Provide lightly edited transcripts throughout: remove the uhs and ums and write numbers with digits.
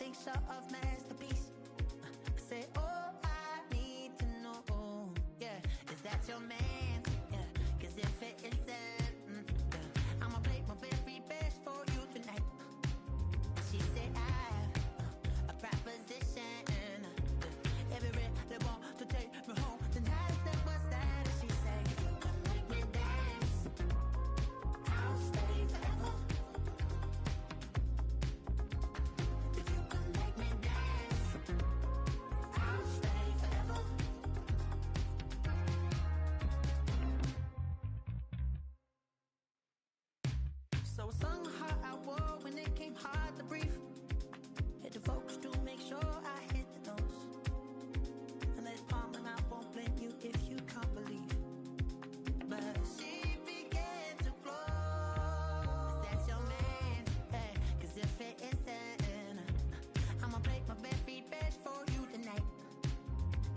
think so of masterpiece. I say, oh, I need to know, yeah, is that your man? Yeah, cause if it isn't, yeah, I'ma play my very best for you tonight. She said, I have a proposition. Every they want to take me home tonight. I said, what's that? And she said, if you can make me dance, I'll stay forever. If you can make me dance, I'll stay forever. So I sung how I wore when it came hard to breathe. Hit the folks to make sure I hit the notes. And let's palm and I won't blame you if you can't believe. But she began to flow. That's your man, hey, cause if it isn't, I'ma play my very best for you tonight.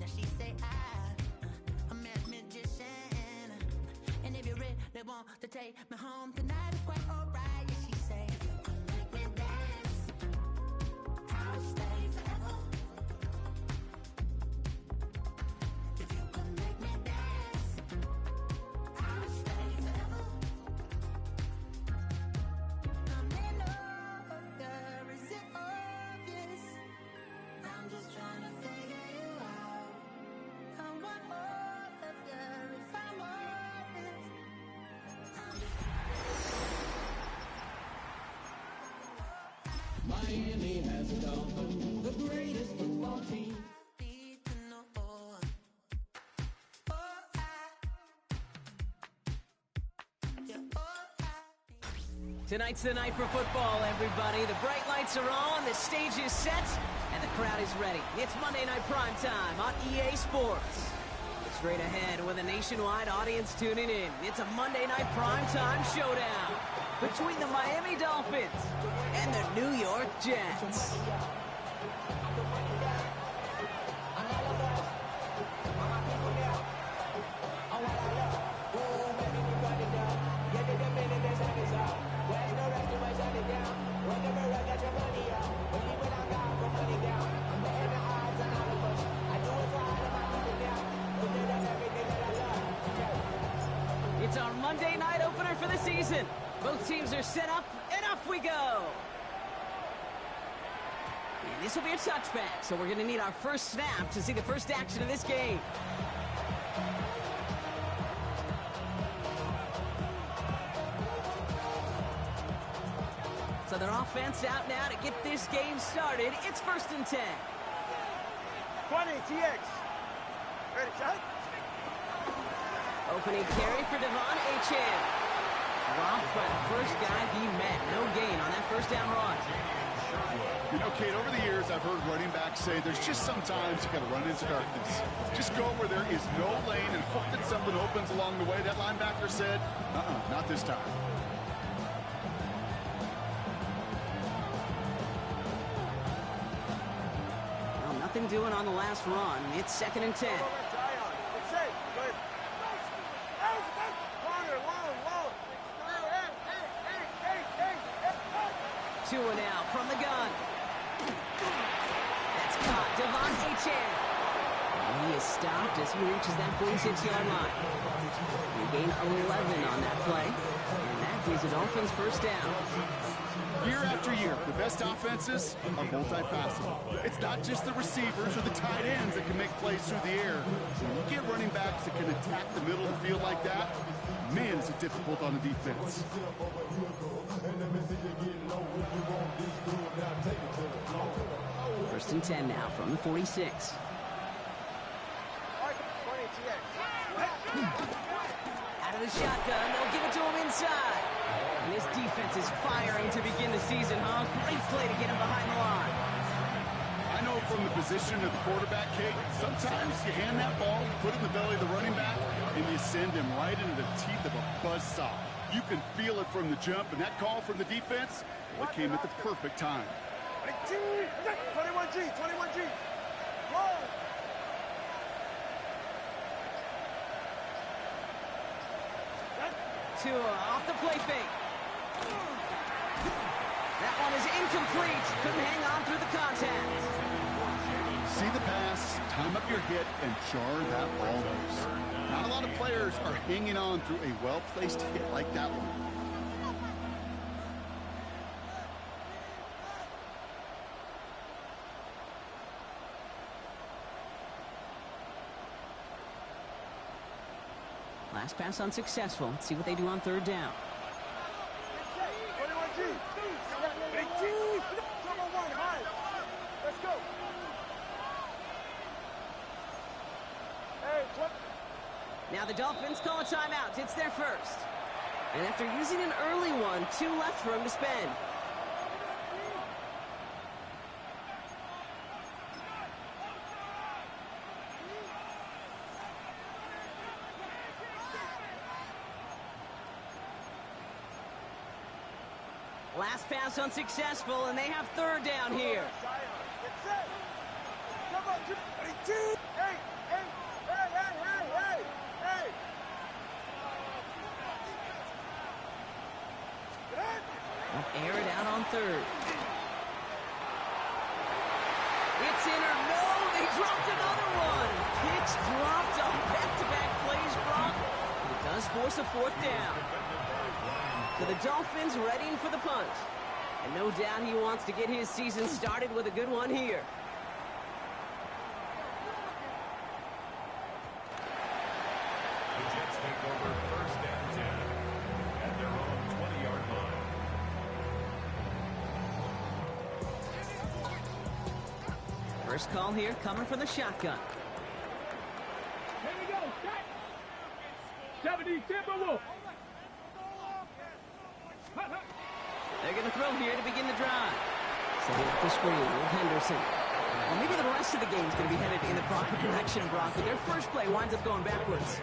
Now she say I'm a magician. And if you're ready, they want to take me home tonight. It's quite alright. Yeah, she say, if you can make me dance, I'll stay forever. If you can make me dance, I'll stay forever. I'm in love, girl, is it obvious? I'm just trying to figure you out. I want all of you if I'm honest. Miami has a Dolphins, the greatest football team. Need to know, oh, yeah, Tonight's the night for football, everybody. The bright lights are on, the stage is set, and the crowd is ready. It's Monday Night Primetime on EA Sports. Straight ahead with a nationwide audience tuning in. It's a Monday Night Primetime showdown between the Miami Dolphins and the New York Jets. It's our Monday night opener for the season. Both teams are set up, and off we go. And this will be a touchback, so we're going to need our first snap to see the first action of this game. So their offense out now to get this game started. It's 1st and 10. 20, TX. Ready, shot? Opening carry for Devon Achane. Dropped by the first guy he met. No gain on that first down run. You know, Kate, over the years, I've heard running backs say there's just sometimes you got to run into darkness. Just go where there is no lane and hope that something opens along the way. That linebacker said, not this time. Well, nothing doing on the last run. It's 2nd and 10. Two and out from the gun. That's caught. Devon Achane. And he is stopped as he reaches that 46-yard line. They gain 11 on that play. And that gives the Dolphins first down. Year after year, the best offenses are multifaceted. It's not just the receivers or the tight ends that can make plays through the air. When you get running backs that can attack the middle of the field like that, man, is it difficult on the defense. 1st and 10 now from the 46. Out of the shotgun, they'll give it to him inside. And this defense is firing to begin the season, huh? Great play to get him behind the line. I know from the position of the quarterback, Kate, sometimes you hand that ball, you put it in the belly of the running back, and you send him right into the teeth of a buzzsaw. You can feel it from the jump, and that call from the defense, it came at the perfect time. 21G, 21G. Roll. Tua off the play fake. That one is incomplete. Couldn't hang on through the contact. See the pass, time up your hit, and jar that ball loose. Not a lot of players are hanging on through a well-placed hit like that one. Last pass unsuccessful. Let's see what they do on third down. 21G. Big T. Come on, one. High. Let's go. Hey, what? Now the Dolphins call a timeout. It's their first. And after using an early one, 2 left for him to spend. Last pass unsuccessful, and they have third down here. Get set. Come on, 22. Hey, hey, hey, hey, hey, hey, hey. Get in. They'll air it out on third. It's in or no, they dropped another one. It's dropped on back-to-back plays, Brock. It does force a fourth down. So the Dolphins readying for the punt. And no doubt he wants to get his season started with a good one here. The Jets take over first and 10 at their own 20-yard line. First call here coming from the shotgun. Here we go. Set. 70 Timberwolves. They're going to throw here to begin the drive. Setting up the screen with Henderson. Well, maybe the rest of the game is going to be headed in the proper direction, Brock, but their first play winds up going backwards.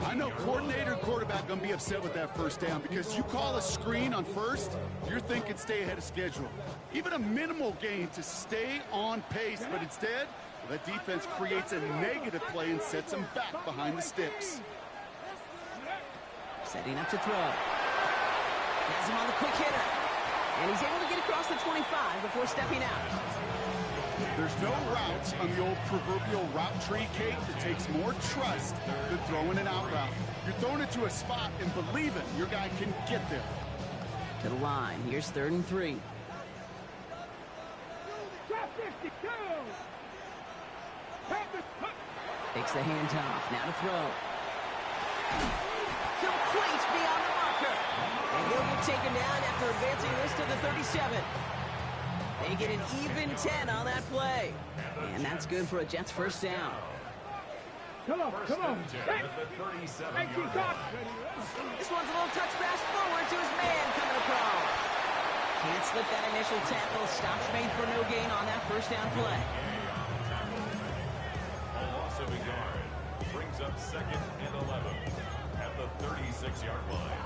I know coordinator and quarterback going to be upset with that first down because you call a screen on first, you're thinking stay ahead of schedule. Even a minimal gain to stay on pace, but instead, well, that defense creates a negative play and sets them back behind the sticks. Setting up to throw. Has him on the quick hitter. And he's able to get across the 25 before stepping out. There's no routes on the old proverbial route tree, Kate, that takes more trust than throwing an out route. You're throwing it to a spot and believing your guy can get there. To the line. Here's 3rd and 3. Takes the handoff. Now to throw. Complete beyond the marker. And he'll get taken down after advancing this to the 37. They get an even 10 on that play. And that's good for a Jets first down. Come on, come on. Hey. Thank you, God. This one's a little touch pass forward to his man coming across. Can't slip that initial tackle. Stops made for no gain on that first down play. A loss of a yard brings up 2nd and 11 at the 36-yard line.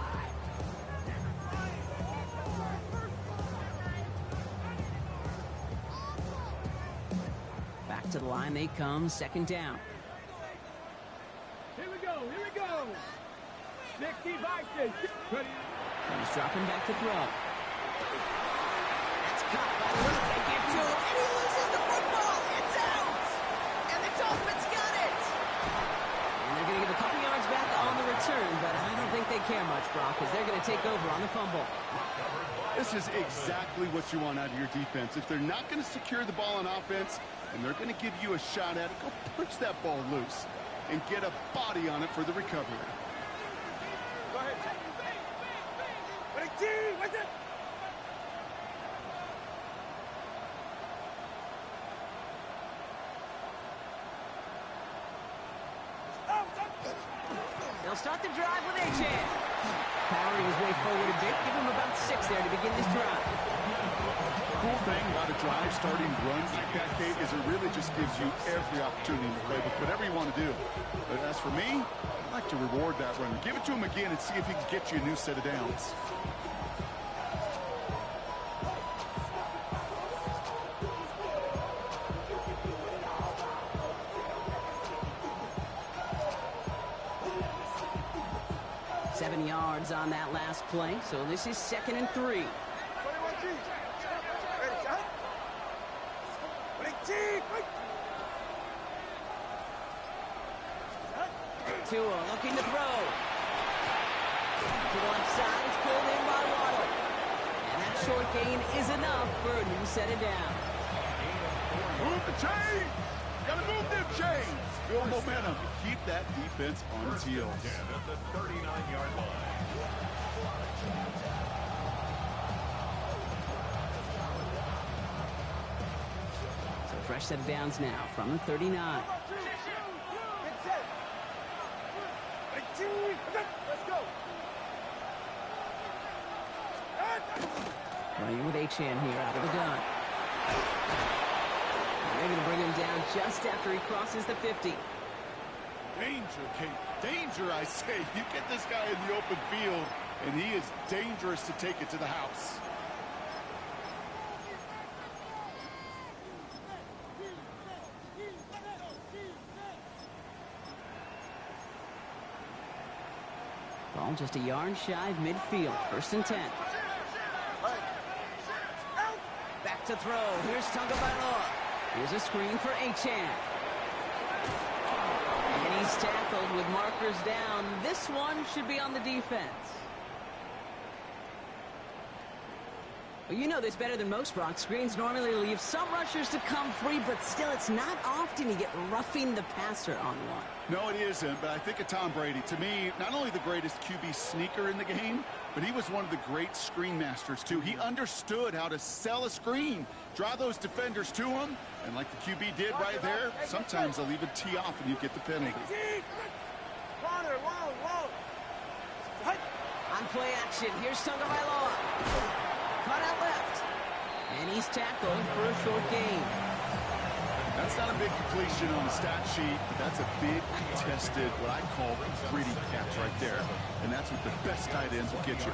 Back to the line they come, 2nd down. Here we go, here we go. 60 boxes. He's dropping back to throw. That's caught by Luke. They get to him, and he loses the football. It's out! And the Dolphins got it! And they're going to give a couple yards back on the return, but I don't think they care much, Brock, because they're going to take over on the fumble. This is exactly what you want out of your defense. If they're not going to secure the ball on offense, and they're going to give you a shot at it, go punch that ball loose and get a body on it for the recovery. Go ahead. What's it? They'll start the drive with A-Chan. Powering his way forward a bit. Give him about 6 there to begin this drive. Cool thing about a drive starting runs like that, Kate, is it really just gives you every opportunity to play with whatever you want to do. But as for me, I like to reward that run. Give it to him again and see if he can get you a new set of downs. Seven yards on that last play, so this is 2nd and 3. 21G. Tua looking to throw. To the left side, it's pulled in by Waddle. And that short gain is enough for a new set of downs. Move the chains! Gotta move them chains! Build momentum. Keep that defense on its heels. At the 39-yard line. So fresh set of downs now from the 39. Get set. Let's go. Running with Achane here out of the gun. And they're going to bring him down just after he crosses the 50. Danger, Kate. Danger, I say. You get this guy in the open field, and he is dangerous to take it to the house. Ball just a yard shy of midfield. 1st and 10. Back to throw. Here's Tagovailoa. Here's a screen for Achane. And he's tackled with markers down. This one should be on the defense. Well, you know this better than most, Brock. Screens normally leave some rushers to come free, but still, it's not often you get roughing the passer on one. No, it isn't, but I think of Tom Brady. To me, not only the greatest QB sneaker in the game, but he was one of the great screen masters, too. He understood how to sell a screen, draw those defenders to him, and like the QB did right there, sometimes they'll even tee off and you get the penalty. Corner, whoa. On play action, here's Tagovailoa. Cut out left. And he's tackled for a short gain. That's not a big completion on the stat sheet, but that's a big contested, what I call a gritty catch right there. And that's what the best tight ends will get you.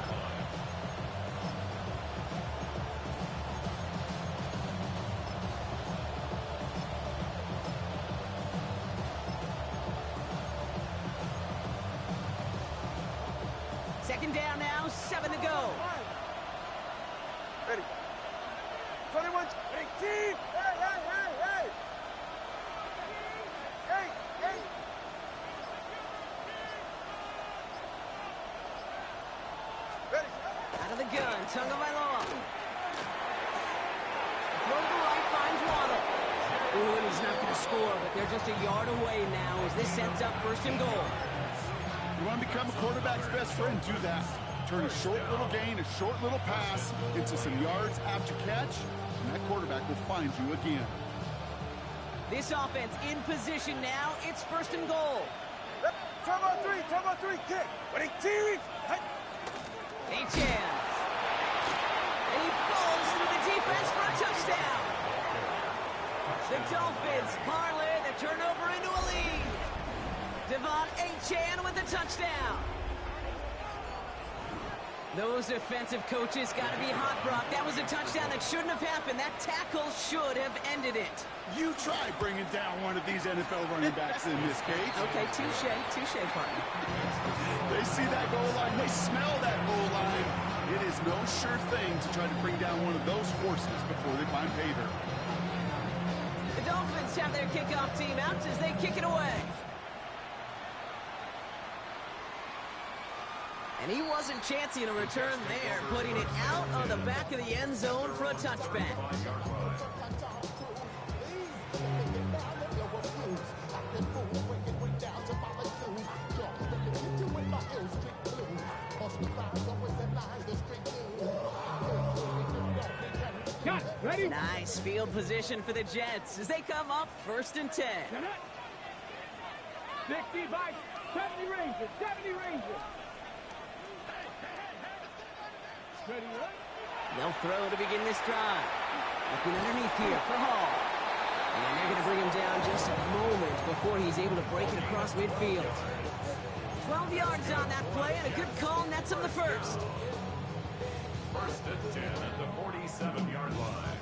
Second down now, 7 to go. Ready. 21, 18. Hey. Ready. Out of the gun, Tagovailoa. Throw to the right, finds Waddle. Ooh, and he's not going to score, but they're just a yard away now as this sets up 1st and goal. You want to become a quarterback's best friend, do that. Turn a short little gain, a short little pass into some yards after catch, and that quarterback will find you again. This offense in position now. It's 1st and goal. Turbo 3, kick. 18. Achane. And he falls through the defense for a touchdown. The Dolphins parlay the turnover into a lead. Devon Achane with a touchdown. Those defensive coaches got to be hot, Brock. That was a touchdown that shouldn't have happened. That tackle should have ended it. You try bringing down one of these NFL running backs in this case. Okay, touche, partner. They see that goal line. They smell that goal line. It is no sure thing to try to bring down one of those forces before they find pay dirt. The Dolphins have their kickoff team out as they kick it away. And he wasn't chancing a return there, putting it out of the back of the end zone for a touchback. Ready? Nice field position for the Jets as they come up 1st and 10. 65, 70 Rangers. Ready, right? They'll throw to begin this drive. Looking underneath here for Hall. And they're going to bring him down just a moment before he's able to break it across midfield. 12 yards on that play and a good call nets him the first. 1st and 10 at the 47-yard line.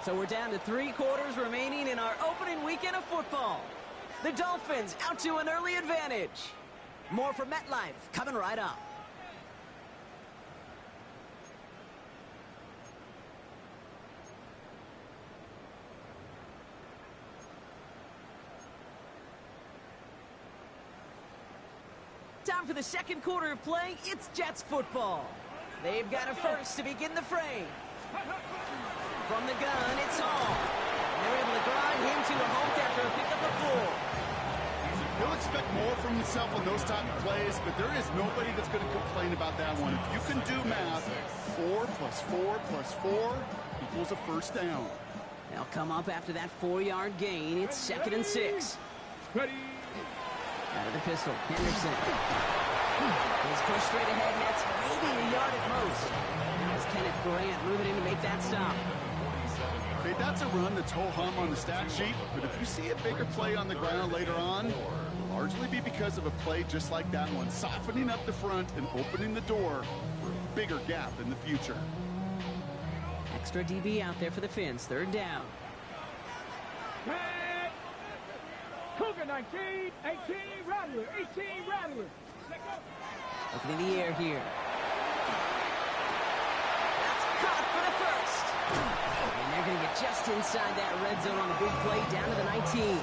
So we're down to 3 quarters remaining in our opening weekend of football. The Dolphins out to an early advantage. More from MetLife coming right up. Time for the second quarter of play. It's Jets football. They've got a first to begin the frame. From the gun, it's Hall. They're able to grind him to a halt after a pickup of 4. He'll expect more from himself on those type of plays, but there is nobody that's going to complain about that one. If you can do math, 4 plus 4 plus 4 equals a first down. They'll come up after that 4-yard gain. It's 2nd and 6. Ready. Out of the pistol, Henderson. He's pushed straight ahead, and that's maybe a yard at most. Now it's Kenneth Grant moving in to make that stop. Okay, that's a run that's ho-hum on the stat sheet, but if you see a bigger play on the ground later on, it'll largely be because of a play just like that one, softening up the front and opening the door for a bigger gap in the future. Extra DB out there for the Fins. 3rd down. Cougar 19, 18, Rattler, 18, Rattler. Looking in the air here. That's caught for the first. And they're going to get just inside that red zone on the big play down to the 19.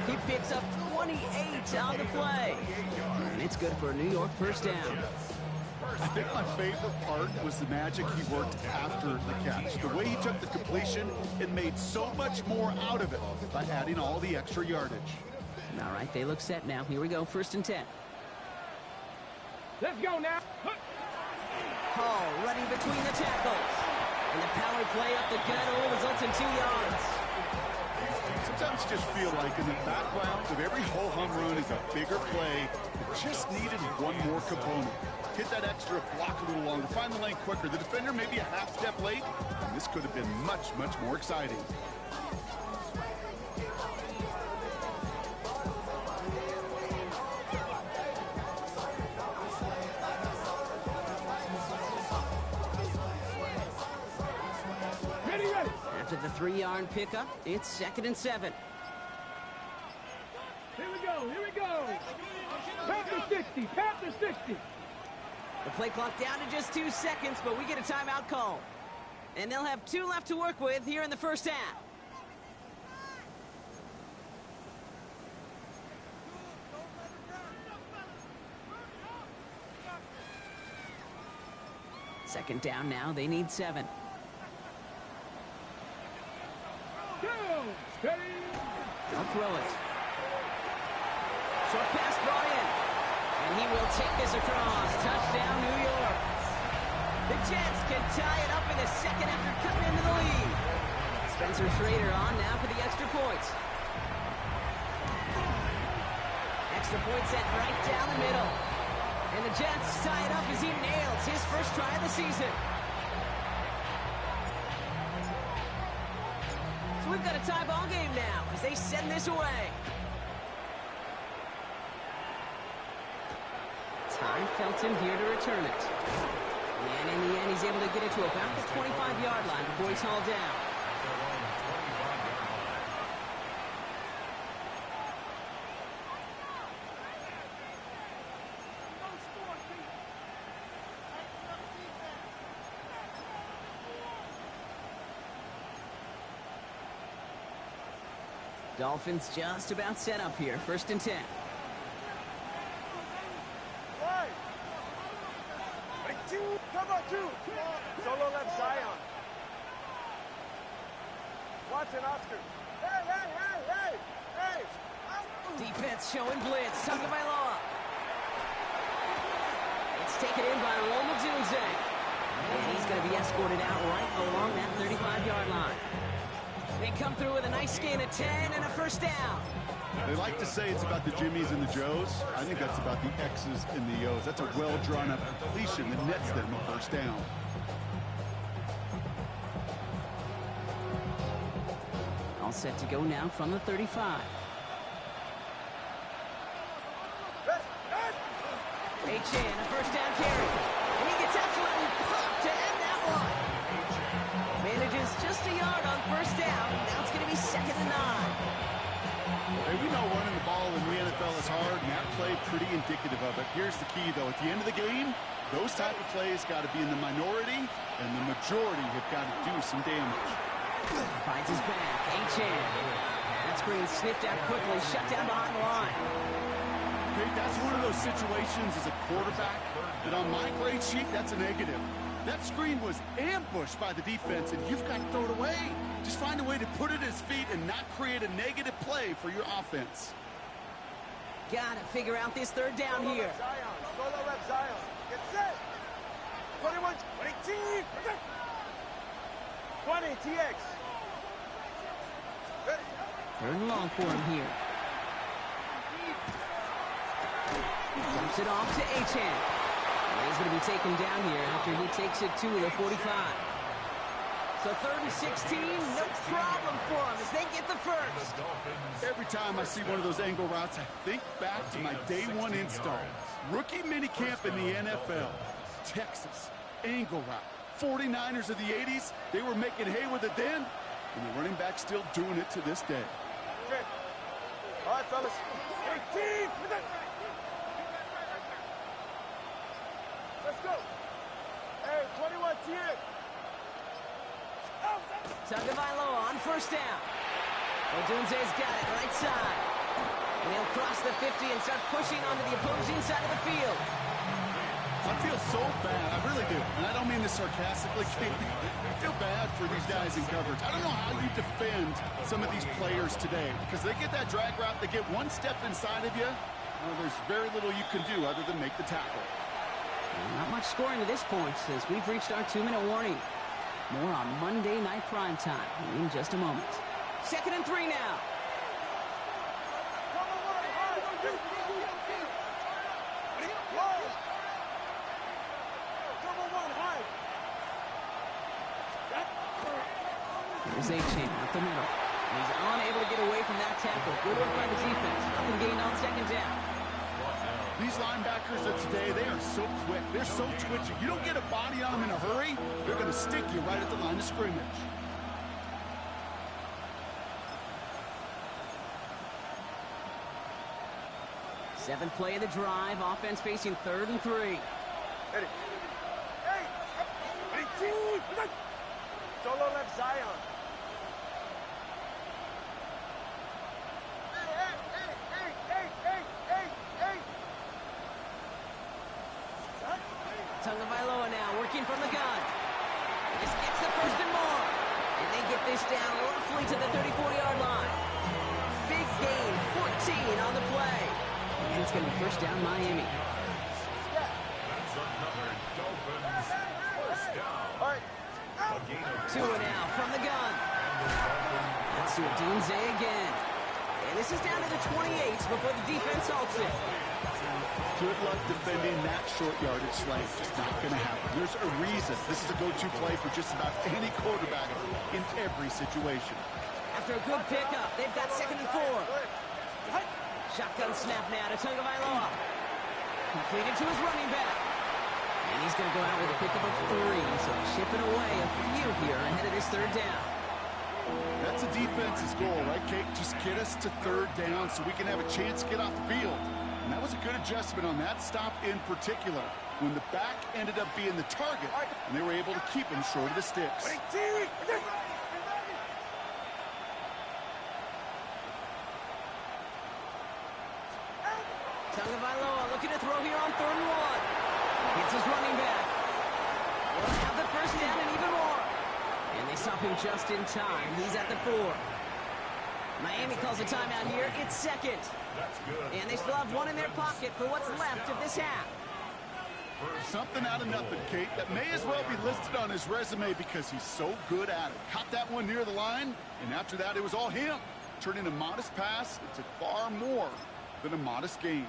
He picks up 28 on the play. And it's good for a New York first down. I think my favorite part was the magic he worked after the catch. The way he took the completion and made so much more out of it by adding all the extra yardage. All right, they look set now. Here we go, 1st and 10. Let's go now. Hall running between the tackles. And the power play up the gut only results in 2 yards. Sometimes you just feel like in the background of every ho-hum run is a bigger play. It just needed one more component. Hit that extra block a little longer, find the lane quicker. The defender may be a half step late, and this could have been much, much more exciting. Ready, ready. After the 3-yard pickup, it's 2nd and 7. Here we go, here we go. Panther 60, Panther 60. The play clock down to just 2 seconds, but we get a timeout call. And they'll have 2 left to work with here in the first half. Second down now, they need 7. Go, steady. They'll throw it. Short pass brought in. And he will take this across. Touchdown, New York. The Jets can tie it up in the second after coming into the lead. Spencer Schrader on now for the extra points. Extra point set right down the middle. And the Jets tie it up as he nails his first try of the season. So we've got a tie ball game now as they send this away. Ty Felton here to return it. And in the end, he's able to get it to about the 25-yard line before he's hauled down. Dolphins just about set up here. 1st and 10. Come on, 2. Solo left Zion. Watson, Oscar. Hey. Defense showing blitz. Tagovailoa. It's taken in by Roma Dunze. And he's going to be escorted out right along that 35-yard line. They come through with a nice gain of 10 and a first down. They like to say it's about the Jimmies and the Joes. I think that's about the X's and the O's. That's a well-drawn-up completion that nets them a first down. All set to go now from the 35. H.N. a first down carry. And he gets absolutely pumped to end that one. Manages just a yard on first down. Now it's going to be 2nd and 9. Hey, we know one indicative of it. Here's the key, though. At the end of the game, those type of plays got to be in the minority, and the majority have got to do some damage. Finds his back. H.N. That screen sniffed out quickly, shut down behind the line. Okay, that's one of those situations as a quarterback that on my grade sheet, that's a negative. That screen was ambushed by the defense, and you've got to throw it away. Just find a way to put it at his feet and not create a negative play for your offense. Got to figure out this third down here. Solo rep Zion. Get set. 21, 20, 20, TX. Ready. Third and long for him here. Dumps it off to H.N. He's going to be taken down here after he takes it to the 45. So 3rd and 16, no problem for him as they get the first. Every time I see one of those angle routes, I think back to my day one install. Rookie minicamp in the NFL. Texas, angle route. 49ers of the 80s, they were making hay with it then, and the running back's still doing it to this day. Okay. All right, fellas. 18. Let's go. Hey, 21, TX. Tagovailoa on first down. Odunze's got it right side. And he'll cross the 50 and start pushing onto the opposing side of the field. I feel so bad, I really do. And I don't mean this sarcastically, Kate. I feel bad for these guys in coverage. I don't know how you defend some of these players today, because they get that drag route, they get one step inside of you, well, there's very little you can do other than make the tackle. Not much scoring to this point, as we've reached our 2-minute warning. More on Monday Night Primetime in just a moment. 2nd and 3 now. Here's H.N. up the middle. He's unable to get away from that tackle. Good work by the defense. Nothing gained on 2nd down. These linebackers of today, they are so quick. They're so twitchy. You don't get a body on them in a hurry, they're going to stick you right at the line of scrimmage. Seventh play of the drive. Offense facing 3rd and 3. Ready. Hey, 18. Solo left Zion. Tagovailoa now working from the gun. This gets the 1st and more. And they get this down roughly to the 34-yard line. Big gain, 14 on the play. And it's going to be 1st down Miami. That's another Dolphins first down. All right. A gain of 2 now from the gun. That's to Odunze again. And this is down to the 28 before the defense halts it. Good luck defending that short yardage lane. Just not going to happen. There's a reason this is a go-to play for just about any quarterback in every situation. After a good pickup, they've got 2nd and 4. Shotgun snap now to Tagovailoa. Completed to his running back. And he's going to go out with a pickup of 3. So chipping away a few here ahead of this 3rd down. That's a defense's goal, right, Kate? Just get us to 3rd down so we can have a chance to get off the field. And that was a good adjustment on that stop in particular, when the back ended up being the target, and they were able to keep him short of the sticks. Tagovailoa looking to throw here on 3rd and 1. Gets his running back. He'll have the 1st down and even more. And they stop him just in time. He's at the 4. Miami calls a timeout here. It's 2nd. That's good. And they still have 1 in their pocket for what's left of this half. Something out of nothing, Kate, that may as well be listed on his resume because he's so good at it. Caught that one near the line, and after that, it was all him. Turning a modest pass into far more than a modest gain.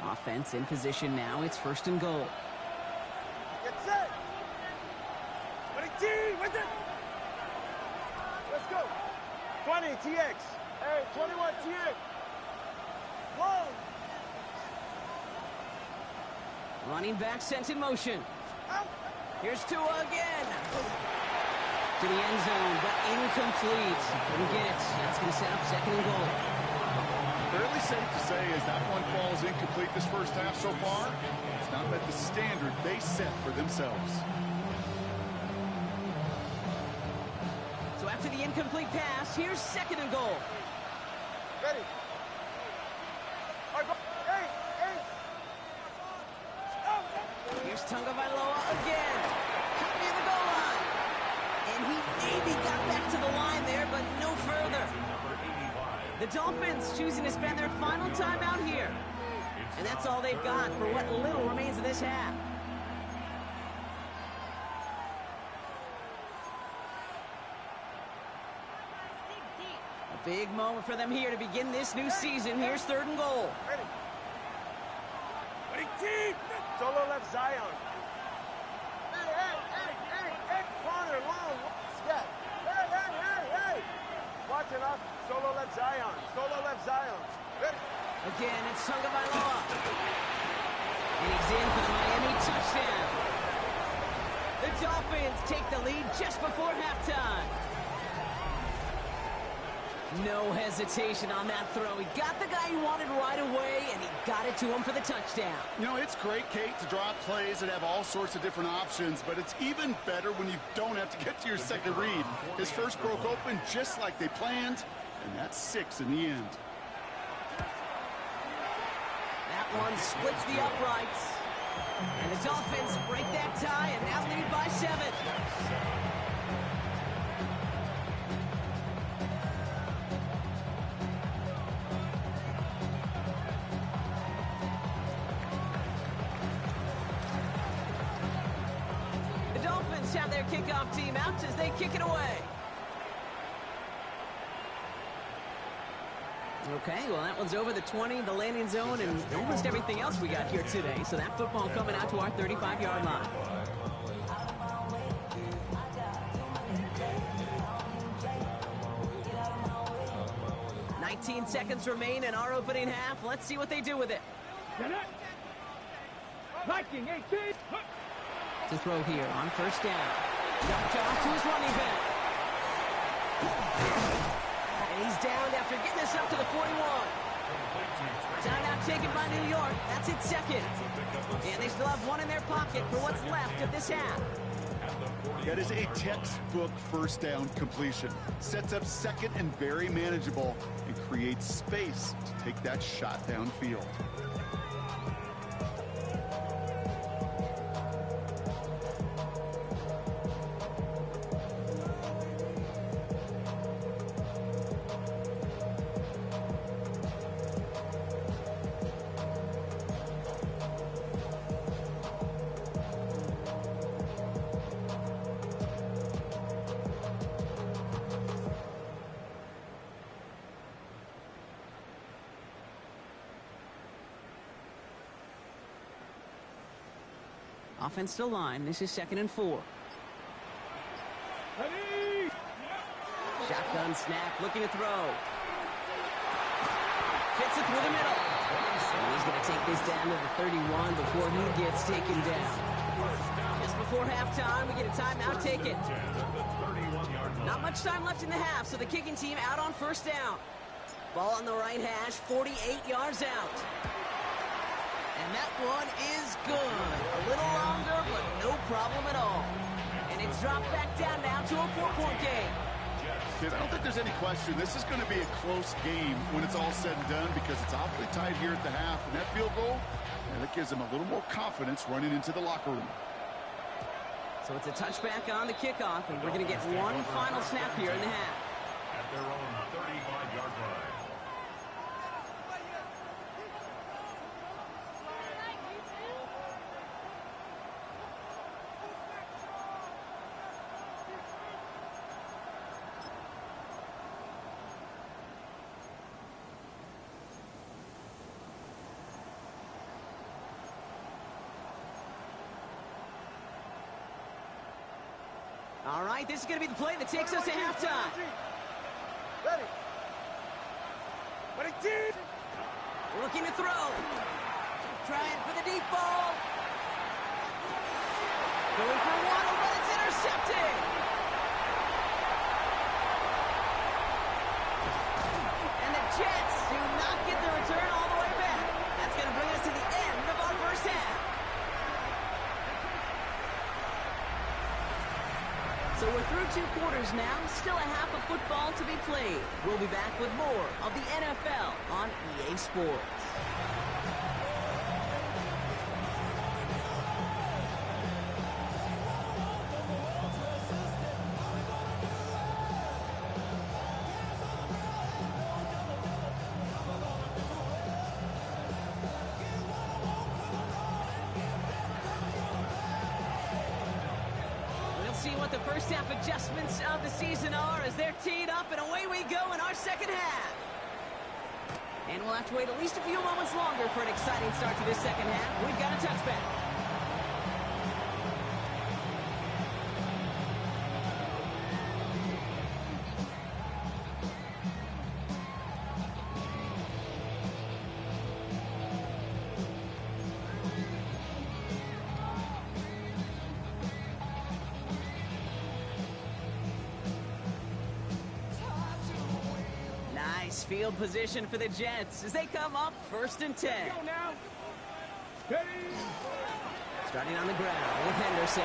Offense in position now. It's 1st and goal. Get set. 22. With it. Let's go. 20, TX. Hey, 21, TX. Whoa. Running back sent in motion. Out. Here's Tua again. To the end zone, but incomplete. Couldn't get it. That's going to set up 2nd and goal. Fairly safe to say as that one falls incomplete this first half so far, it's not met the standard they set for themselves. So after the incomplete pass, here's 2nd and goal. Ready. All right, go. Hey, hey. Here's Tagovailoa again. Cut near the goal line. And he maybe got back to the line there, but no further. The Dolphins choosing to spend their final time out here. And that's all they've got for what little remains of this half. A big moment for them here to begin this new season. Here's 3rd and goal. Ready. Ready, team. Solo left Zion. Hey, hey, hey, hey, hey. Corner, long, step. Hey, hey, hey, hey. Watching up. Solo left Zion. Solo left Zion. Ready. Again, it's Tagovailoa. And he's in for the Miami touchdown. The Dolphins take the lead just before halftime. No hesitation on that throw. He got the guy he wanted right away, and he got it to him for the touchdown. You know, it's great, Kate, to draw plays that have all sorts of different options, but it's even better when you don't have to get to your second read. His first broke open just like they planned, and that's 6 in the end. That one splits the uprights. And the Dolphins break that tie and now lead by 7. The Dolphins have their kickoff team out as they kick it away. Okay, well, that one's over the 20, the landing zone, and almost everything else we got here today. So that football coming out to our 35-yard line. "19 seconds remain in our opening half. Let's see what they do with it." Viking 18. To throw here on 1st down. Dumped off to his running back. And he's downed after getting this up to the 41. Timeout taken by New York. That's its 2nd. And they still have one in their pocket for what's left of this half. That is a textbook 1st down completion. Sets up 2nd and very manageable and creates space to take that shot downfield. Offense to line. This is 2nd and 4. Shotgun snap, looking to throw. Fits it through the middle. And he's going to take this down to the 31 before he gets taken down. Just before halftime, we get a timeout taken. Not much time left in the half, so the kicking team out on 1st down. Ball on the right hash, 48 yards out. And that one is good. A little longer, but no problem at all. And it's dropped back down now to a 4-point game. I don't think there's any question. This is going to be a close game when it's all said and done because it's awfully tight here at the half. And that field goal, that gives them a little more confidence running into the locker room. So it's a touchback on the kickoff, and we're going to get one final snap here in the half. At their own 35-yard line. All right, this is going to be the play that takes us to halftime. Ready. Ready, team. Looking to throw. Trying for the deep ball. Going for Waddle, but it's intercepted. And the Jets do not get their So we're through 2 quarters now, still a half of football to be played. We'll be back with more of the NFL on EA Sports. See what the first half adjustments of the season are as they're teed up, and away we go in our second half. And we'll have to wait at least a few moments longer for an exciting start to this second half. We've got a touchback. Nice field position for the Jets as they come up 1st and 10. Starting on the ground with Henderson.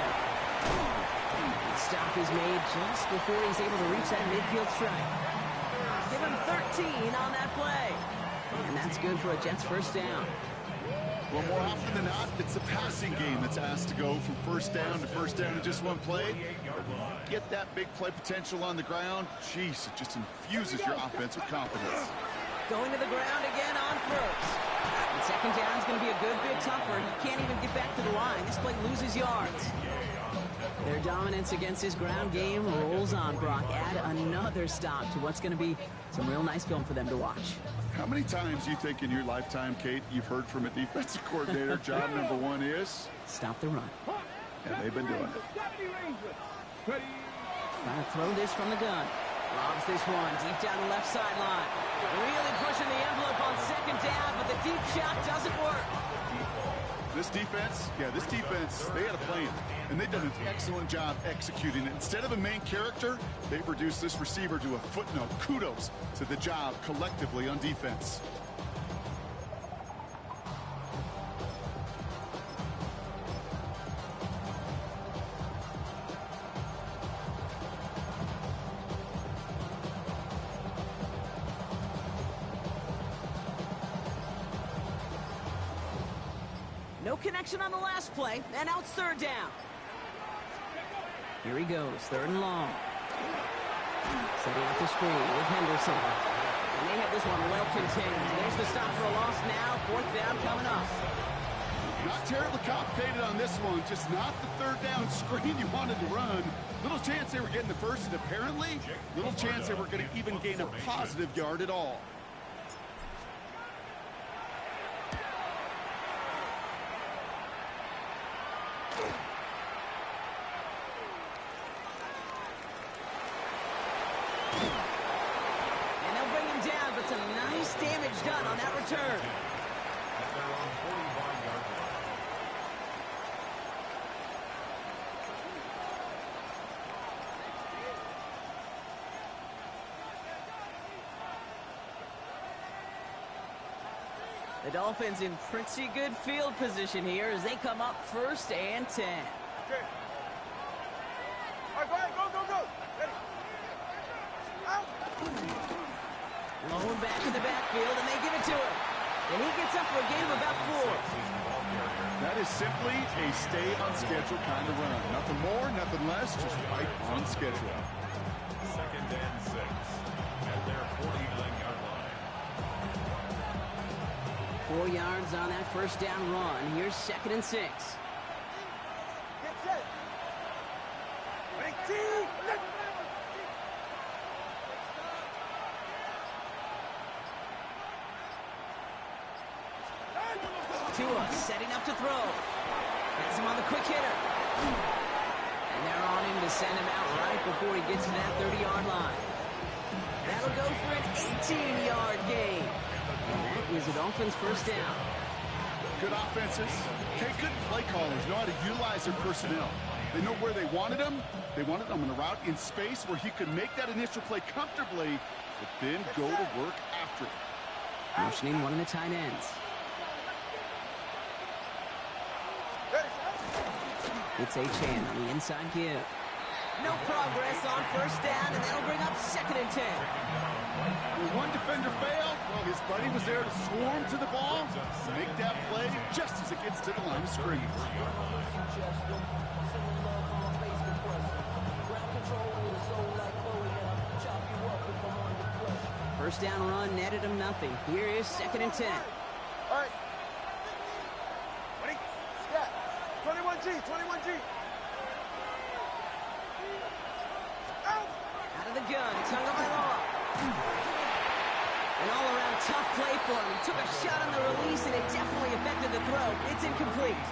The stop is made just before he's able to reach that midfield strike. Give him 13 on that play. And that's good for a Jets first down. Well, more often than not, it's the passing game that's asked to go from first down to first down in just one play. Get that big play potential on the ground. Jeez, it just infuses your offense with confidence. Going to the ground again on first. And second down is going to be a good bit tougher. He can't even get back to the line. This play loses yards. Their dominance against his ground game rolls on, Brock. Add another stop to what's going to be some real nice film for them to watch. How many times do you think in your lifetime, Kate, you've heard from a defensive coordinator, job number 1 is? Stop the run. And they've been doing it. Trying to throw this from the gun. Lobs this one deep down the left sideline. Really pushing the envelope on second down, but the deep shot doesn't work. This defense, they had a plan, and they've done an excellent job executing it. Instead of a main character, they've reduced this receiver to a footnote. Kudos to the job collectively on defense. No connection on the last play, and now it's 3rd down. Here he goes, 3rd and long. Setting up the screen with Henderson. And they have this one well contained. There's the stop for a loss now. 4th down coming up. Not terribly complicated on this one, just not the 3rd down screen you wanted to run. Little chance they were getting the first, and apparently, little chance they were going to even gain a positive yard at all. And they'll bring him down, but some nice damage done on that return. And they're on 45-yard line. The Dolphins in pretty good field position here as they come up 1st and 10. Okay. All right, go ahead, go. Ready. Out. Low back in the backfield, and they give it to him. And he gets up for a gain of about 4. That is simply a stay on schedule kind of run. Nothing more, nothing less, just right on schedule. 2nd and 6 at their 49-yard line. 4 yards on that first down run. Here's 2nd and 6. Get set. Big team. Tua setting up to throw. Has him on the quick hitter. And they're on him to send him out right before he gets to that 30-yard line. That'll go for an 18-yard gain. And that is the Dolphins' first down. Good offenses. Okay, good play callers know how to utilize their personnel. They know where they wanted him. They wanted him on a route in space where he could make that initial play comfortably, but then go to work after it. Motioning one of the tight ends. It's H-Chan on the inside give. No progress on first down, and that'll bring up 2nd and 10. When one defender failed, well, his buddy was there to swarm to the ball, make that play just as it gets to the line of scrimmage. First down run netted him nothing. Here is 2nd and 10. All right. Ready? Scat. 21G, 21G. Out. Out of the gun, Tagovailoa. An all-around tough play for him. He took a shot on the release, and it definitely affected the throw. It's incomplete.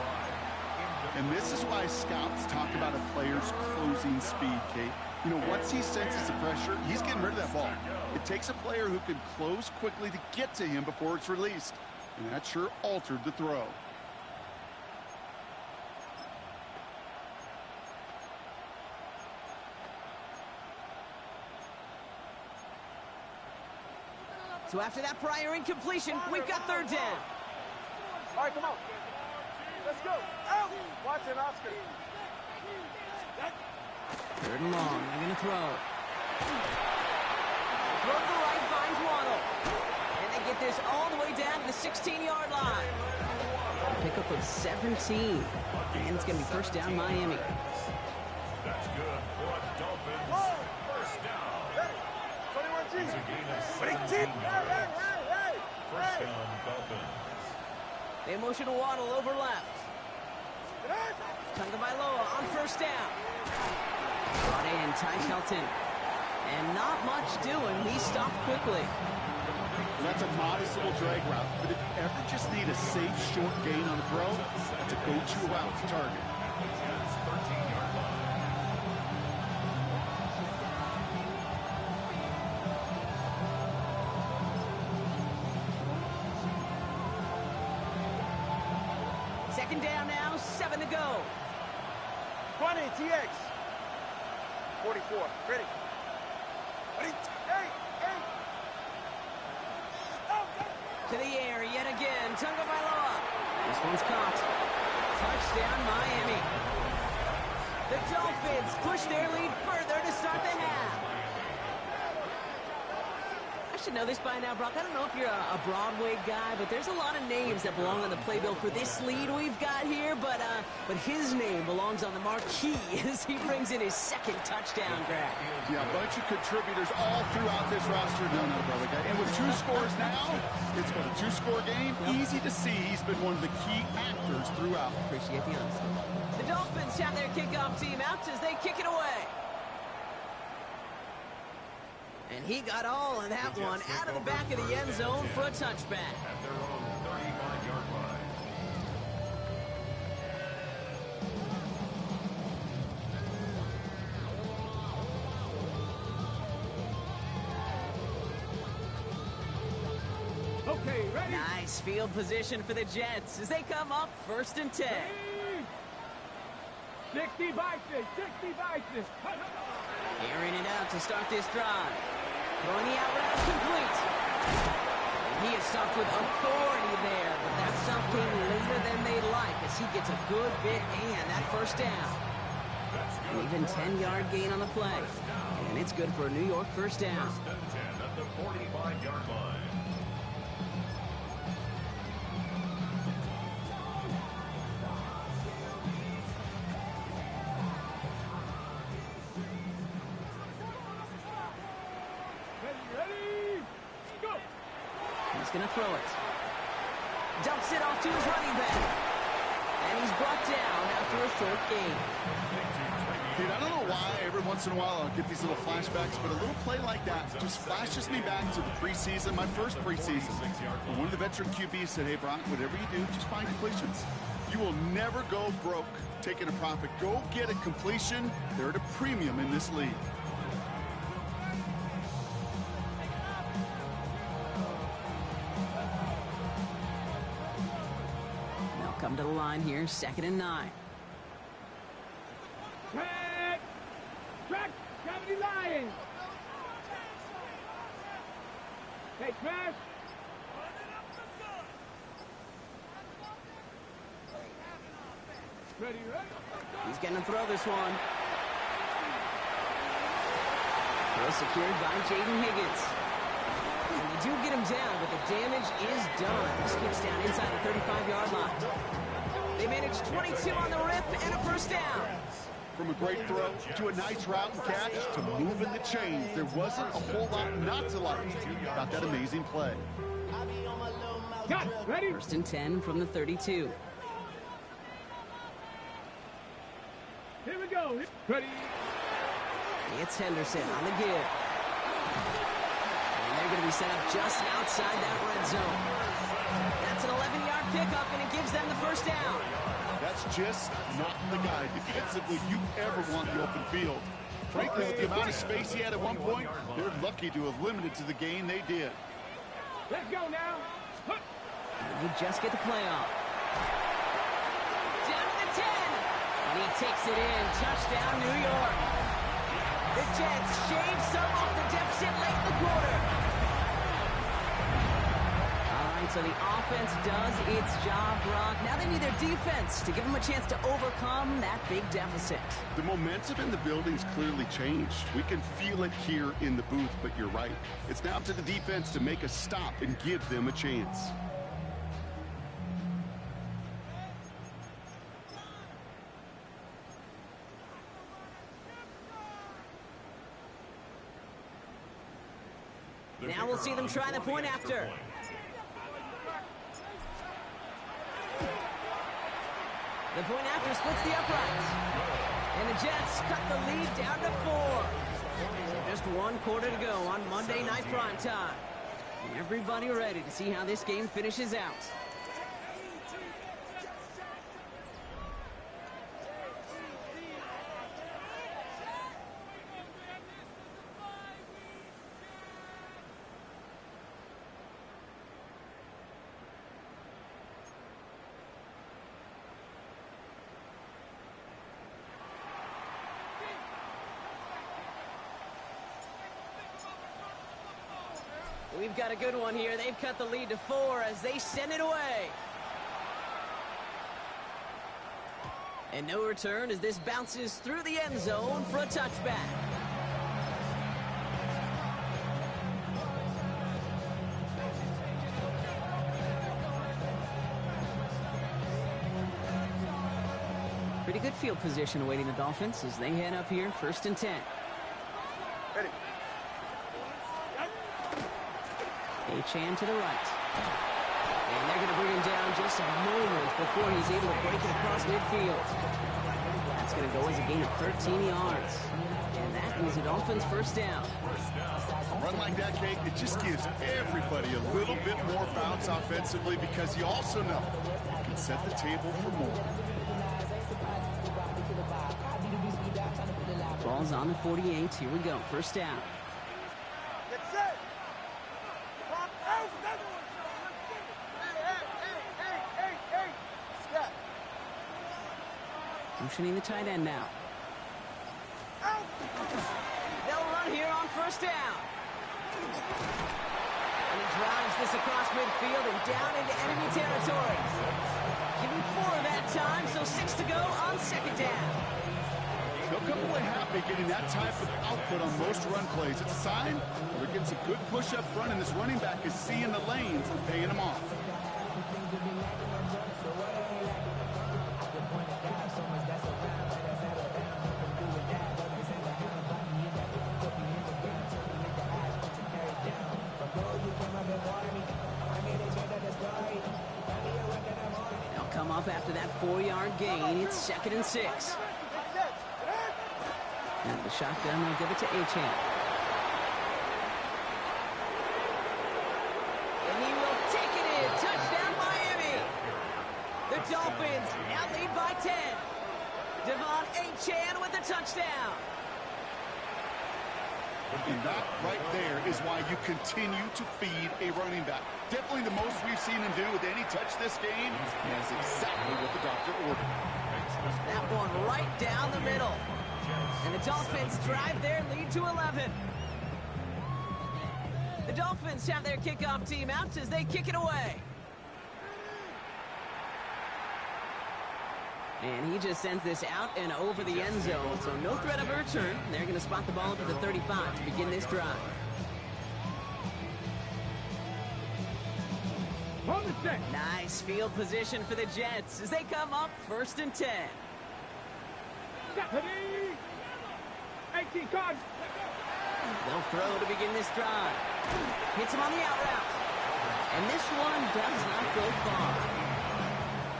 And this is why scouts talk about a player's closing speed, Kate. You know, once he senses the pressure, he's getting rid of that ball. It takes a player who can close quickly to get to him before it's released. And that sure altered the throw. So after that prior incompletion, we've got 3rd down. All right, come on. Let's go. Out. Watson, Oscar. 3rd and long. They're going to throw. Throw to the right, finds Waddle. And they get this all the way down to the 16-yard line. Pickup of 17. And it's going to be first down, Miami. That's good for a Dolphins first down. Ready? 21G. It's a gain of Ready? 17 Hey, yards. hey. First down, Dolphins. They motion to Waddle over left. Tagovailoa on first down. Brought in Ty Shelton. And not much doing. He stopped quickly. That's a modest little drag route, but if you ever just need a safe, short gain on a throw, that's a go-to route to target. That's 13-yard line. Second down now, 7 to go. 20, TX. 44. Ready? Ready? Hey. To the air yet again, Tagovailoa. This one's caught. Touchdown, Miami. The Dolphins push their lead further to start the half. I should know this by now, Brock. I don't know if you're a Broadway guy, but there's a lot of names that belong on the playbill for this lead we've got here, but his name belongs on the marquee as he brings in his 2nd touchdown grab. Yeah, a bunch of contributors all throughout this roster. No, brother guy. And with 2 scores now, it's been a 2-score game. Yep. Easy to see he's been one of the key actors throughout. Appreciate the honesty. The Dolphins have their kickoff team out as they kick it away. And he got all of that one out of the back of the end zone for a touchback. At their own 35-yard line. Okay, ready? Nice field position for the Jets as they come up 1st and 10. 60 biceps, 60 biceps. Airing it out to start this drive. Throwing the out route complete. And he is stopped with authority there, but that stop came later than they'd like as he gets a good bit and that first down. An even 10-yard gain on the play. And it's good for a New York first down. First and 10 at the 45-yard line. He's going to throw it. Dumps it off to his running back. And he's brought down after a short gain. Dude, I don't know why every once in a while I'll get these little flashbacks, but a little play like that just flashes me back to the preseason, my first preseason. And one of the veteran QBs said, hey, Brock, whatever you do, just find completions. You will never go broke taking a profit. Go get a completion. They're at a premium in this league. They'll come to the line here, 2nd and 9. Track, gravity Lions. Hey, Trash. Ready, ready. He's going to throw this one. Throw secured by Jaden Higgins. And they do get him down, but the damage is done. This kicks down inside the 35-yard line. They managed 22 on the rip and a first down. From a great throw to a nice route and catch to moving the chains, there wasn't a whole lot not to like about that amazing play. Got ready. First and 10 from the 32. Here we go. Ready. It's Henderson on the give. And they're going to be set up just outside that red zone. That's an 11-yard pickup, and it gives them the first down. That's just not the guy defensively you ever want in the open field. Frankly, with the amount of space he had at one point, they're lucky to have limited to the gain they did. Let's go now. And they just get the play off. Down to the 10. And he takes it in. Touchdown, New York. The Jets shave some off the deficit late in the quarter. All right, so the offense does its job, Brock. Now they need their defense to give them a chance to overcome that big deficit. The momentum in the building's clearly changed. We can feel it here in the booth, but you're right. It's now up to the defense to make a stop and give them a chance. Now we'll see them try the point after. The point after splits the uprights. And the Jets cut the lead down to 4. So just one quarter to go on Monday Night Primetime. And everybody ready to see how this game finishes out. We've got a good one here. They've cut the lead to 4 as they send it away. And no return as this bounces through the end zone for a touchback. Pretty good field position awaiting the Dolphins as they head up here, first and 10. Ready. Chan to the right. And they're going to bring him down just a moment before he's able to break it across midfield. That's going to go as a gain of 13 yards. And that is a Dolphins first down. A run like that, Kate, it just gives everybody a little bit more bounce offensively because you also know you can set the table for more. Ball's on the 48. Here we go. First down. Get set. Motioning the tight end now. They'll run here on first down. And he drives this across midfield and down into enemy territory. Give him 4 that time, so 6 to go on second down. They'll come away happy getting that type of output on most run plays. It's a sign they're getting some good push up front, and this running back is seeing the lanes and paying them off. They'll come up after that 4-yard gain. It's second and 6. And the shotgun, they'll give it to Achan. And he will take it in. Touchdown, Miami. The Dolphins now lead by 10. Devon Achan with the touchdown. And that right there is why you continue to feed a running back. Definitely the most we've seen him do with any touch this game. And that's exactly what the doctor ordered. That one right down the middle. And the Dolphins drive their lead to 11. The Dolphins have their kickoff team out as they kick it away. And he just sends this out and over the end zone, so no threat of a return. They're going to spot the ball up at the 35 to begin this drive. Nice field position for the Jets as they come up 1st and 10. 18 cards. They'll throw to begin this drive. Hits him on the out route. And this one does not go far.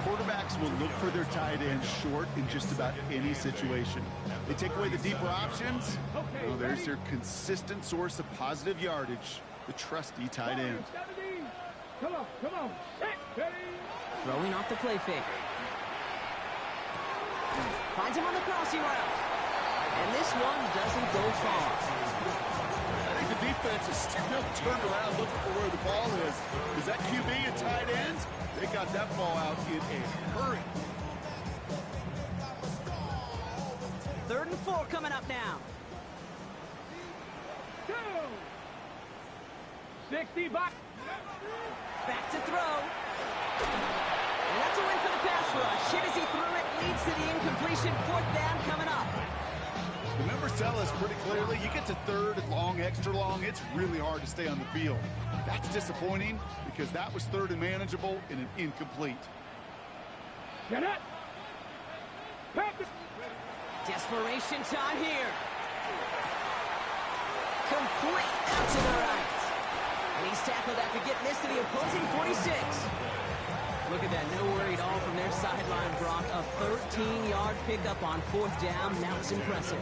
Quarterbacks will look for their tight end short in just about any situation. They take away the deeper options. Well, there's their consistent source of positive yardage, the trusty tight end. Come on. Throwing off the play fake. Finds him on the crossing route. And this one doesn't go far. I think the defense is still turned around looking for where the ball is. Is that QB and tight ends? They got that ball out in a hurry. 3rd and 4 coming up now. 60 bucks. Back to throw. And that's a win for the pass rush. Hit as he threw it, leads to the incompletion. 4th down coming up. The numbers tell us pretty clearly, you get to 3rd and long, extra long, it's really hard to stay on the field. That's disappointing because that was 3rd and manageable and an incomplete. Get it. Desperation time here. Complete out to the right. And he's tackled after getting this to the opposing 46. Look at that, no worry at all from their sideline, Brock. A 13-yard pickup on 4th down. That was impressive.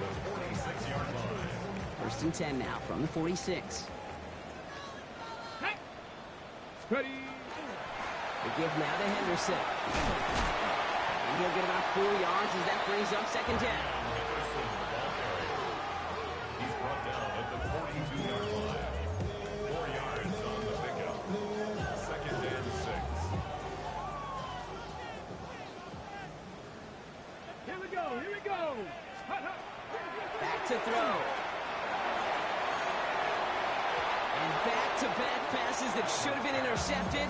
1st and 10 now from the 46. Ready. The give now to Henderson. And he'll get about 4 yards as that brings up 2nd down. He's brought down at the 42-yard line. 4 yards on the pickup. 2nd and 6. Here we go. Back to throw. And back-to-back passes that should have been intercepted.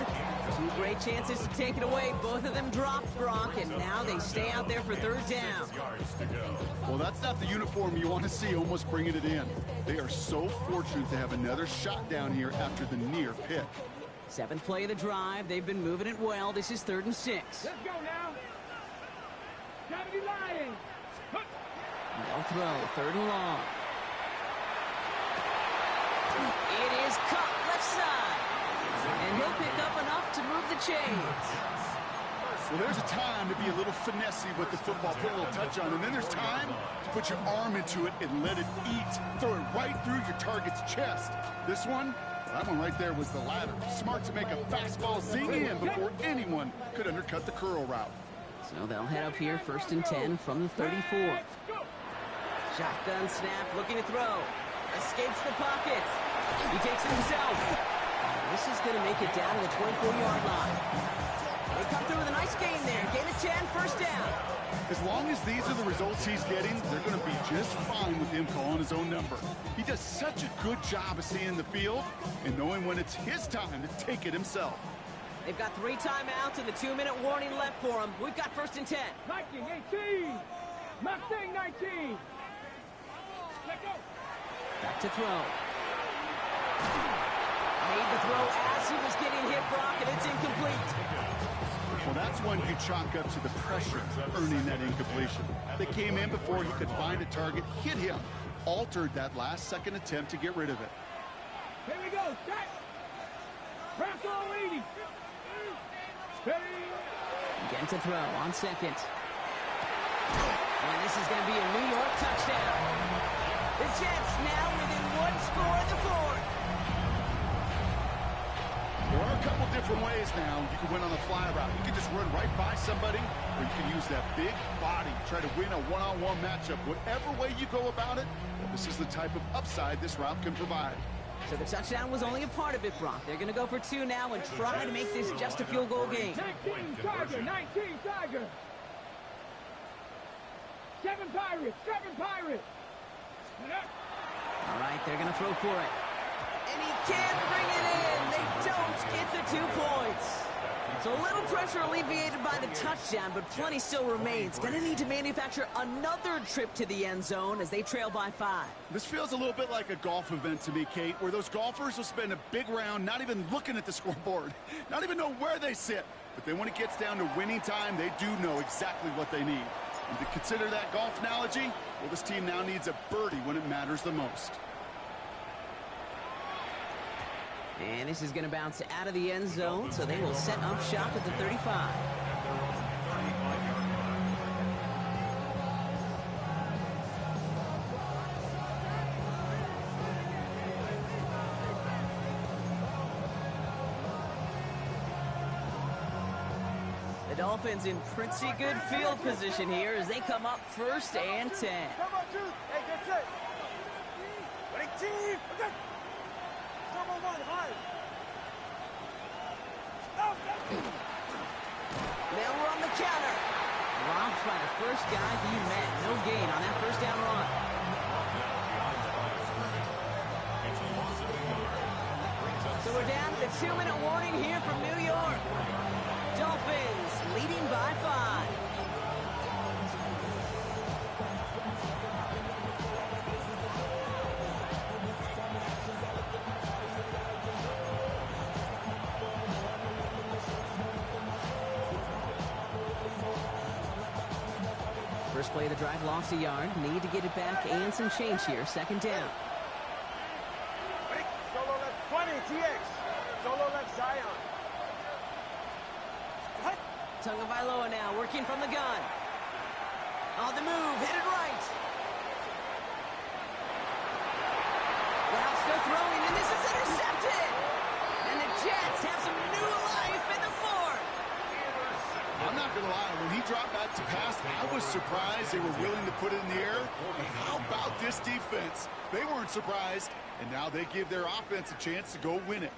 2 great chances to take it away. Both of them dropped, Brock, and now they stay out there for 3rd down. Well, that's not the uniform you want to see almost bringing it in. They are so fortunate to have another shot down here after the near pick. 7th play of the drive. They've been moving it well. This is 3rd and 6. Let's go now. Gotta be lying. No throw. 3rd and long. It is caught left side. And he'll pick up enough to move the chains. Well, there's a time to be a little finessey with the football, put a little touch on, and then there's time to put your arm into it and let it eat. Throw it right through your target's chest. This one, that one right there was the latter. Smart to make a fastball zing in before anyone could undercut the curl route. So they'll head up here 1st and 10 from the 34. Shotgun snap, looking to throw. Escapes the pocket. He takes it himself. This is going to make it down to the 24-yard line. They come through with a nice gain there. Gain of 10, 1st down. As long as these are the results he's getting, they're going to be just fine with him calling his own number. He does such a good job of seeing the field and knowing when it's his time to take it himself. They've got 3 timeouts and the 2-minute warning left for them. We've got 1st and 10. 19, 18. Mustang 19. Let go. Back to throw. Made the throw as he was getting hit, Brock, and it's incomplete. Well, that's when you chalk up to the pressure earning that incompletion. They came in before he could find a target, hit him, altered that last-second attempt to get rid of it. Here we go. Set. Press all 80. Ready. Again to throw on 2nd. And this is going to be a New York touchdown. The Jets now within 1 score in the 4th. There are a couple different ways now you can win on the fly route. You can just run right by somebody, or you can use that big body, try to win a one-on-one matchup. Whatever way you go about it, well, this is the type of upside this route can provide. So the touchdown was only a part of it, Brock. They're going to go for 2 now and try to make this just a field goal game. 19 Tiger, 19 Tiger. 7 Pirates, 7 Pirates. All right, they're going to throw for it. And he can't bring it in. They don't get the 2 points. So a little pressure alleviated by the touchdown, but plenty still remains. Gonna need to manufacture another trip to the end zone as they trail by 5. This feels a little bit like a golf event to me, Kate, where those golfers will spend a big round not even looking at the scoreboard, not even know where they sit. But then when it gets down to winning time, they do know exactly what they need. And to consider that golf analogy, well, this team now needs a birdie when it matters the most. And this is going to bounce out of the end zone, so they will set up shop at the 35. The Dolphins in pretty good field position here as they come up 1st and 10. Come on, dude. Hey, get set. Ready, team. Okay. Number 1, hard. Now we're on the counter. Robbed by the first guy he met. No gain on that first down run. So we're down to the 2-minute warning here from New York. Dolphins leading by 5. First play of the drive lost a yard. Need to get it back and some change here. 2nd down. Ready? Solo left 20, TX. Solo left Zion. What? Tagovailoa now working from the gun. On the move, headed right. Wow, still throwing, and this is intercepted. And the Jets have some new life in the 4th. I'm not going to lie, when he dropped back to pass, I was surprised they were willing to put it in the air. But how about this defense? They weren't surprised, and now they give their offense a chance to go win it.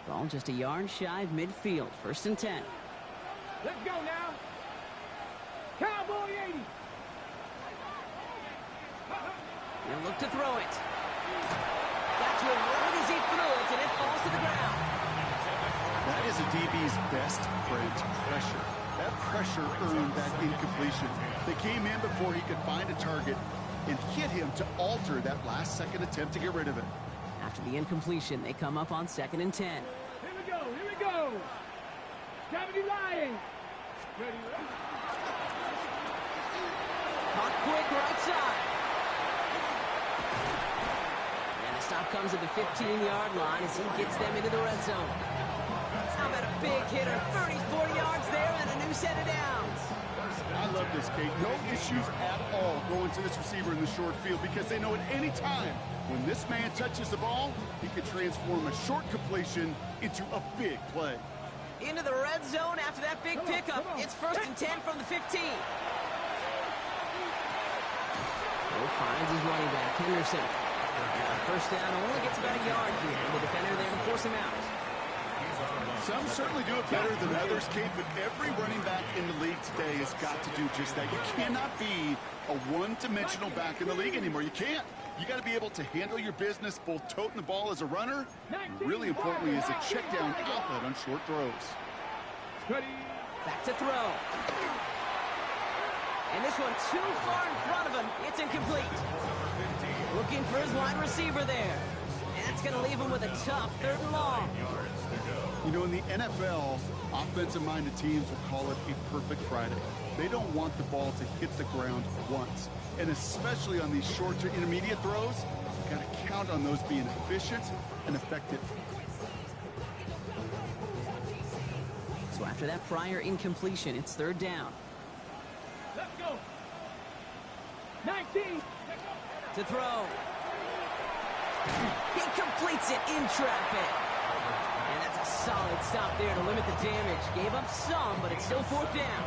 Ball just a yard shy of midfield. 1st and 10. Let's go now. Cowboy 80. He'll look to throw it. That's what right as he threw it, and it falls to the ground. That is a DB's best friend, pressure. That pressure earned that incompletion. They came in before he could find a target and hit him to alter that last-second attempt to get rid of it. After the incompletion, they come up on 2nd and 10. Here we go. Here we go. 70 Lions. Ready, ready. Caught quick right side. And the stop comes at the 15-yard line as he gets them into the red zone. How about a big hitter? 34 yards there and a new set of downs. I love this, Kate. No issues at all going to this receiver in the short field because they know at any time when this man touches the ball, he can transform a short completion into a big play. Into the red zone after that big pickup. It's 1st and 10 from the 15. Finds his running back, Henderson. And 1st down only gets about a yard here. The defender there to force him out. Some certainly do it better than others, Kate, but every running back in the league today has got to do just that. You cannot be a one-dimensional back in the league anymore. You can't. You got to be able to handle your business, both toting the ball as a runner, and really importantly as a check-down outlet on short throws. Back to throw. And this one too far in front of him. It's incomplete. Looking for his wide receiver there. And that's going to leave him with a tough 3rd and long. You know, in the NFL, offensive-minded teams will call it a perfect Friday. They don't want the ball to hit the ground once. And especially on these short to intermediate throws, you've got to count on those being efficient and effective. So after that prior incompletion, it's 3rd down. Let's go. 19. To throw. He completes it in traffic. And that's a solid stop there to limit the damage. Gave up some, but it's still 4th down.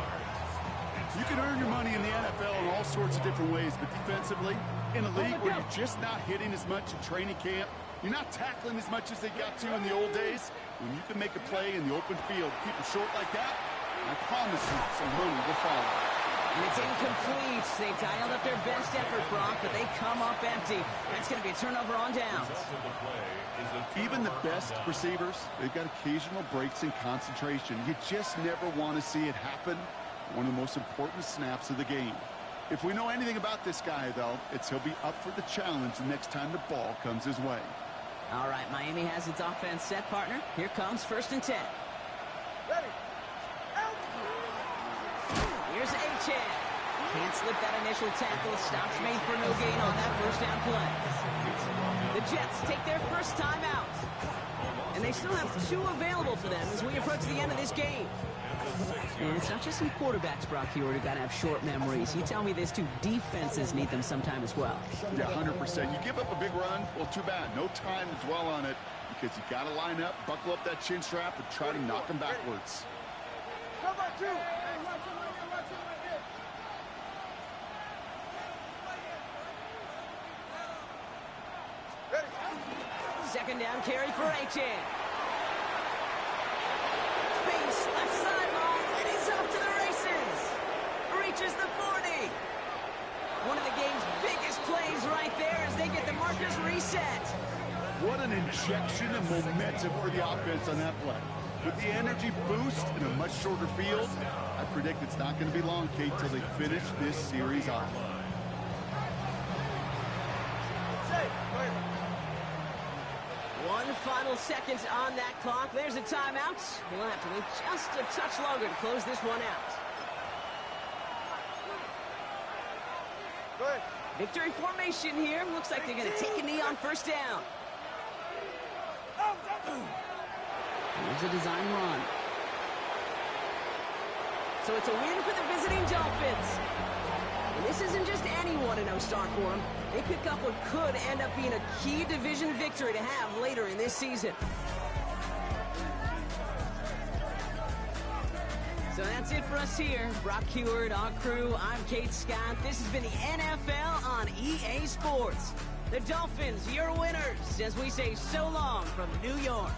You can earn your money in the NFL in all sorts of different ways, but defensively, in a league where you're just not hitting as much in training camp, you're not tackling as much as they got to in the old days, when you can make a play in the open field, keep it short like that, I promise you some money will follow. And it's incomplete. They dialed up their best effort, Brock, but they come up empty. That's going to be a turnover on downs. Even the best receivers, they've got occasional breaks in concentration. You just never want to see it happen. One of the most important snaps of the game. If we know anything about this guy, though, it's he'll be up for the challenge the next time the ball comes his way. All right, Miami has its offense set, partner. Here comes 1st and 10. Ready. Here's A-Chan. Can't slip that initial tackle. Stops made for no gain on that first down play. The Jets take their first time out. And they still have 2 available for them as we approach the end of this game. And it's not just some quarterbacks, Brock, here who got to have short memories. You tell me this, 2 defenses need them sometime as well. Yeah, 100%. You give up a big run, well, too bad. No time to dwell on it because you got to line up, buckle up that chin strap, and try to knock them backwards. Come on, 2. Ready. Second down carry for A-Chan. Space, left sideline, and he's off to the races. Reaches the 40. One of the game's biggest plays right there as they get the markers reset. What an injection of momentum for the offense on that play. With the energy boost in a much shorter field, I predict it's not going to be long, Kate, till they finish this series off. Safe. Wait. 1 final second on that clock. There's a timeout. We'll have to wait just a touch longer to close this one out. Go ahead. Victory formation here. Looks like they're going to take a knee on first down. Here's a design run. So it's a win for the visiting Dolphins. And this isn't just any 1-0 start for them. They pick up what could end up being a key division victory to have later in this season. So that's it for us here. Brock Heward, our crew, I'm Kate Scott. This has been the NFL on EA Sports. The Dolphins, your winners, as we say so long from New York.